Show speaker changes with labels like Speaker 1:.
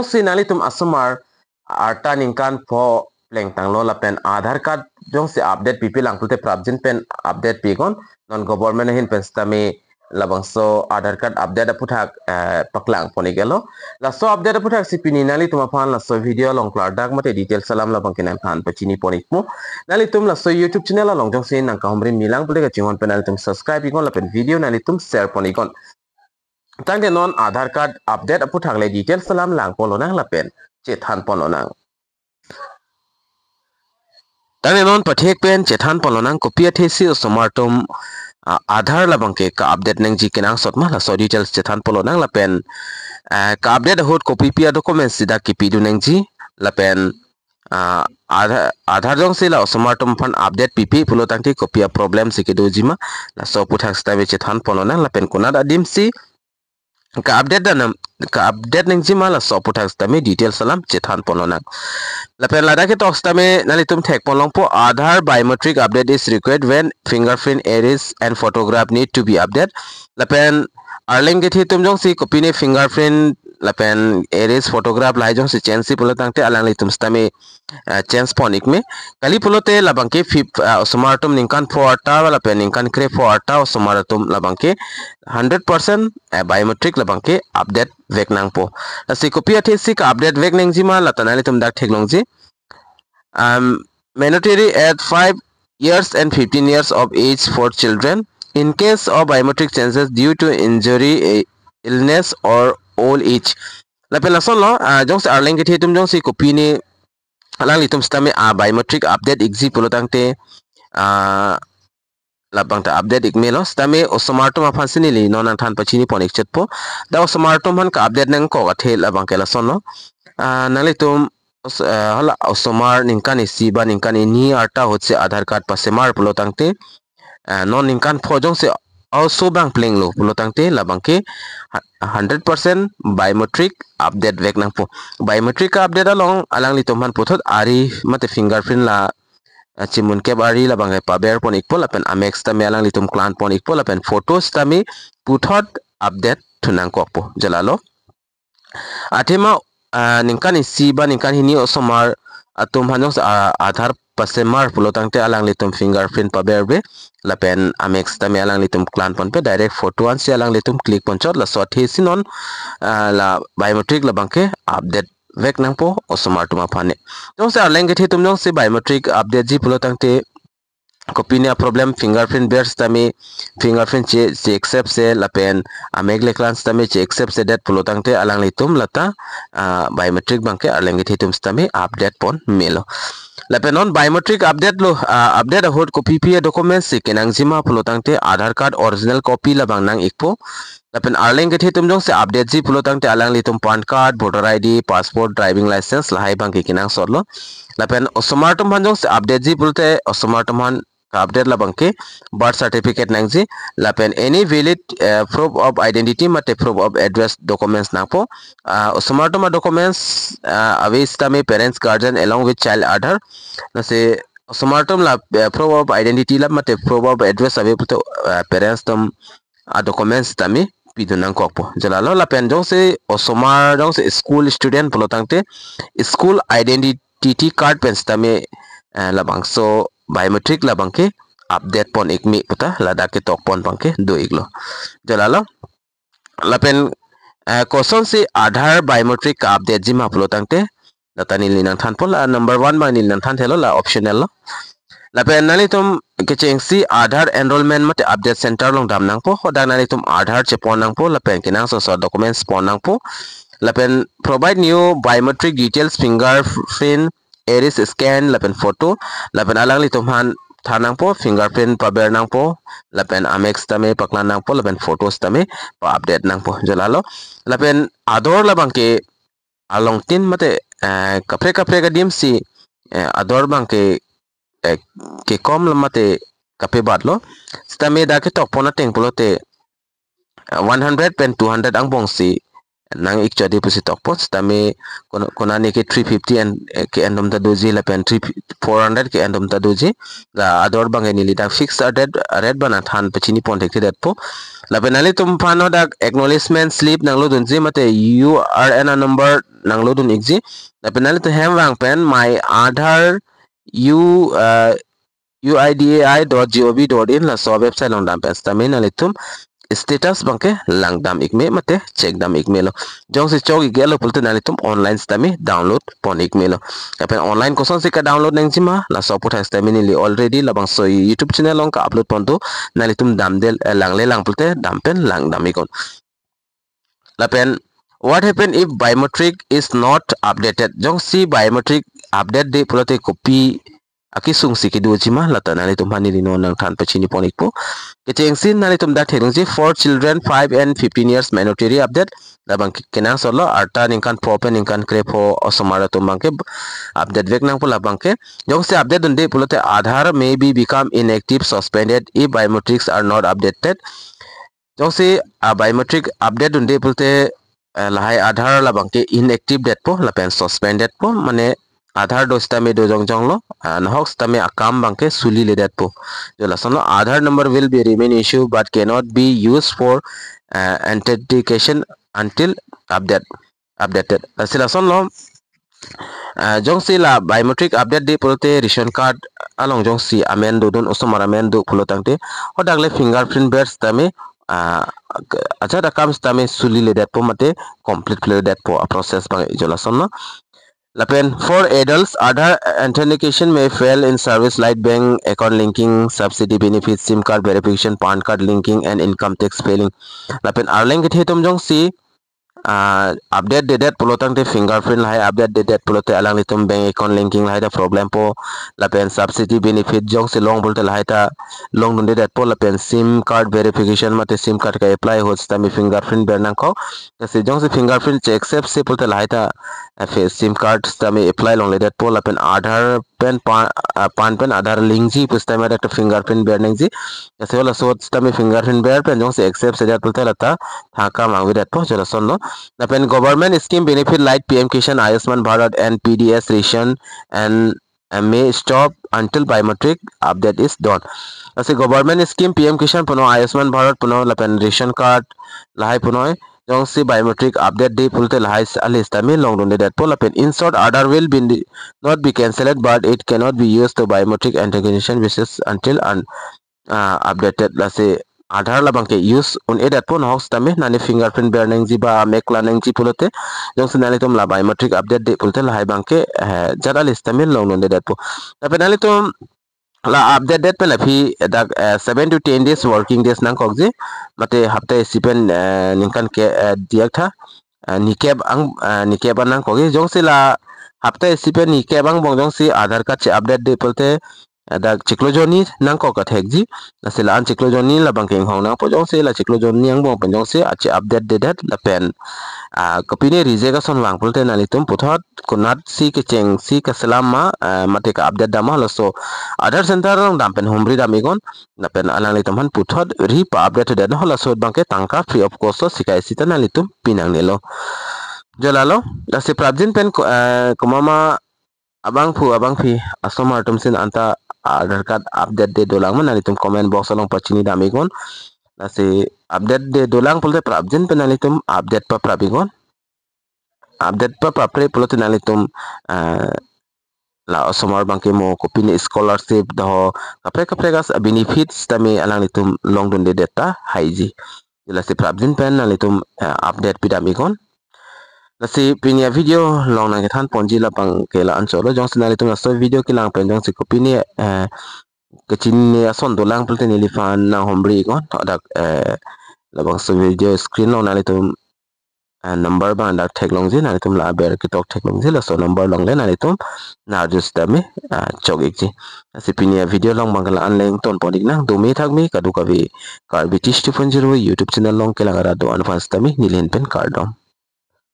Speaker 1: jong si nali tum asumar arta ningkan pho pleng tanglo la pen Aadhaar card jong si update pipi lang tulte prabjin pen update pigon non government hin pen stami labang so Aadhaar card update aputhak paklang poni gelo la so update aputhak si pini nali tum aphan la so video long klardak mate detail salam labang kenan phan pachini poni mo nali tum la so YouTube channel la long jong si nang kahomrin milang pule ka chingon pen nali tum subscribe igon la pen video nali tum share poni gon tangde non Aadhaar card update aputhak le detail salam lang polo nang la pen chethan polo nang tangde non pathek pen chethan polo nang kopia thesi somartum Aadhaar labang ke ka update nang ji kenang sotma la so details chethan polo nang la pen ka update hot copy pia documents sida kipidu nang ji la pen Aadhaar jong sila somartum phan update pipi pulo tangti kopia problem sikidu jima la so puthak stabe chethan polo nang la pen kunada dimsi ka update nang jima la so puthak stame details salam chethan polo nang la pen lada ke talks tame nali tum thek polong po Aadhaar biometric update is required when fingerprint iris and photograph need to be updated la pen arleng ke thi tum jong si copy ne fingerprint la pen iris photograph lai jong si change si pulo tangte alang li tum stame change ponik me kali pulo te labang ke somartum ningkan forta la pen ningkan kre forta somartum labang ke 100% biometric labang ke update vek nang po si copy athi si ka update vek nang jima la tanali tum dak thek long ji mandatory at 5 years and 15 years of age for children in case of biometric changes due to injury illness or old age la pen la son lo jong se arleng ke thi tum jong si copy ni alang li tum stame biometric update exi pulo tangte labang ta update ikmelo stame osmartum afan sinili nonang than pachini pon ek chetpo da osmartum han ka update nang ko athe labang ke la son lo nali tum hala osmar ningkan isiba ningkan ini arta hotse Aadhaar card pasemar pulo tangte non ningkan phojong se also bang pling lo pulo tangte labang ke 100% biometric update vek nang po biometric update along alang li tomhan puthot ari mate fingerprint la chimun ke bari labang pa ber pon ikpo la pen amex ta melang li tum clan pon ikpo la pen photos ta mi puthot update thunang ko po jalalo athema ningkan isiba ningkan hini osomar atum hanong Aadhaar pasemar pulo tangte alang li tum fingerprint pa berbe la pen amex ta me alang li tum clan pon pe direct photo an si alang li tum click pon chot la so the sinon la biometric la bangke update vek nang po osomar tuma phane jong sa lenge the tum jong se biometric update ji pulo tangte copy ne problem fingerprint bears tami fingerprint che accept se la pen ameg le clans tami che accept se dat pulo tangte alang li tum lata biometric bangke alenge the tum tami update pon melo la pen on biometric update lo update hot copy p documents se kenang jima pulo tangte Aadhaar card original copy la bang nang ikpo la pen arleng ke tum jong se update ji pulo tangte alang li tum pan card voter id passport driving license la hai bang ke kinang sorlo la pen osmartum hanjong se update ji pulte osmartum han ka update la bang ke birth certificate nang ji la pen any valid proof of identity mate proof of address documents nang po osmartum documents avista me parents guardian along with child Aadhaar na se osmartum la proof of identity la mate proof of address ave puto parents tum documents tami pidunang kokpo jalalo la pen jong se osomar jong se school student pulo tangte school identity card pen tami labang so biometric labang ke update pon ikmi puta lada ke tok pon pangke do iglo jalalo la pen koson se Aadhaar biometric ka update jima pulo tangte datani linang than pon la number 1 ma linang than thelo la optional lo la pen nali tum kecheng si Aadhaar enrollment mate update center long dam nang po hoda nali tum Aadhaar che pon nang po la pen kinang so documents pon nang po la pen provide new biometric details fingerprint iris scan la pen photo la pen alang li tum han thanang po fingerprint pa ber nang po la pen amex tame paklan nang po la pen photos tame pa update nang po jalalo la pen ador la bangke along tin mate kapre ka dimsi ador bangke ke kom la mate kape badlo stame da ke tok pona teng pulote 100 pen 200 ang bongsi nang ikcho deposit tokpo stami kona ne ke 350 and ke endom ta doji la pen 400 ke endom ta doji la ador bangai ni lida fixed red bana than pachini pontek det po la penali tum phano dak acknowledgement slip nang lo dun ji mate URN number nang lo dun ikji la penali to hem wang pen my Aadhaar uidai.gov.in la so website long dam pen stami nalitum status bangke langdam ikme mate check dam ikme lo jong se chog igelo pulte nalitum online stami download pon ikme lo kapen online koson se ka download nang jima la support has stami ni already labang so YouTube channel long ka upload pon to nalitum damdel langle lang pulte dampen langdam ikon lapen what happen if biometric is not updated jong si biometric update de pulte copy aki sung si kidu jima lata nalitum hani lino nang than pachini pon ikpo Kecing sin nalitum dat herungji for children 5 and 15 years mandatory update labang kenang solo arta ningkan propen ningkan krepo osomara tumbangke update vek nang pula bangke jong se update dunde pulote Aadhaar may be become inactive suspended if biometrics are not updated jong se biometric update dunde pulote lahai Aadhaar labangke inactive det po lapen suspended po mane Aadhaar do stame do jong lo nahok stame akam bangke suli le dat po jola sono Aadhaar number will be remain issue but cannot be used for authentication until updated sila sono jong si la biometric update de pulote ration card along jong si amendo don osomara amendo pulotangte hodagle fingerprint bear stame acha da kam stame suli le dat po mate complete play dat po a process bang jola sono Lapen for adults, Aadhaar authentication may fail in service like bank account linking, subsidy benefits, SIM card verification, PAN card linking, and income tax filing. Lapen arleng kit hitum jong si update dedet pulotang te fingerprint lahai update dedet pulote alang litum bank account linking lahai da problem po lapen subsidy benefit jong si long pulote lahai ta long dun dedet po lapen SIM card verification mate SIM card ka apply hots tami fingerprint bernang ko kasi jong si fingerprint check accept se pulote lahai ta SIM card tami apply long ledet po lapen Aadhaar pen pan pen Aadhaar link ji pustame da fingerprint bernang ji kasi wala so tami fingerprint ber pen jong si accept se dat pulote lata thaka mangwi dat po jala sonno Lapen government scheme benefit like PM Kishan, Ayushman Bharat and PDS ration and may stop until biometric update is done. Asi government scheme PM Kishan puno Ayushman Bharat puno lapen ration card lahai puno jong si biometric update de pulte lahai alistami long donde that po lapen in short Aadhaar will be not be cancelled but it cannot be used to biometric authentication basis until updated lase Aadhaar labang ke use un edat pun hoax tame nani fingerprint bear nang jiba mekla nang ji pulote jong senali tom la biometric update de pulote la hai bangke jara list tame long non edat po tapi nali tom la update date pe la phi dak 7 to 10 days working days nang kokje mate hafta sipen ningkan ke diak tha nikeb nang kogi jong sila hafta sipen nikeb ang bong jong si Aadhaar card che update de pulote da ciklojoni nang ko ka thekji sila an ciklojoni la bangking hong nang po jong se la ciklojoni ang bong penjong se ache update de dat la pen kapine rije ka son wang pulte na litum puthot kunat si ke cheng si ka selama mate ka update dama lo so Aadhaar center rong dam pen humri dam igon la pen alang litum han puthot ri pa update de na la so bangke tangka free of cost sikai sita na litum pinang nelo jalalo la se prabjin pen komama abang phi asomar tumsin anta Aadhaar card update de dolang mana litum comment box along pachini damigon nasi update de dolang pulte prabjin penalitum update pa prabigon update pa papre pulte nalitum la osomar bangke mo kopini scholarship do kapre gas benefits tami alang litum long dun de data haiji jela si prabjin pen nalitum update pidamigon nasi pinia video long nang kethan ponji la pang kela ansolo jong sinali tung so video kilang pen jong si kopini kecin ason dolang pulte ni lifan na homri kon dak labang so video screen long nali tum number bang dak theklong ji nali tum la ber kitok theklong ji la so number long le nali tum na just dami chogik ji nasi pinia video long bangala anleng ton podik na dumi thakmi kadu kavi karbitish 2.0 YouTube channel long kelang ara do advance tami nilen pen cardom